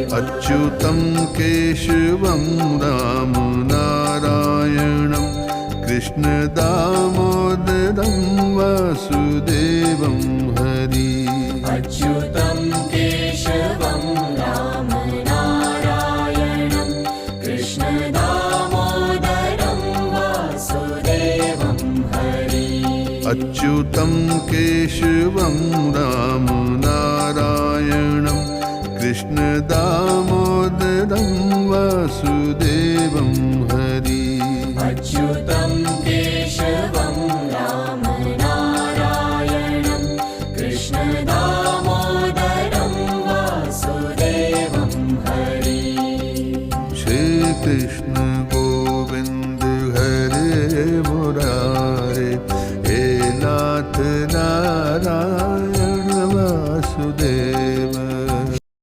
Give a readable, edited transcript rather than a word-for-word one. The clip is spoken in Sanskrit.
अच्युतं केशवं राम नारायणं कृष्ण दामोदरं वासुदेवं हरि अच्युतं केशवं राम नारायणं कृष्ण दामोदरं वासुदेवं हरि अच्युतं केशवं राम नारायणं कृष्ण दामोदरं वासुदेवं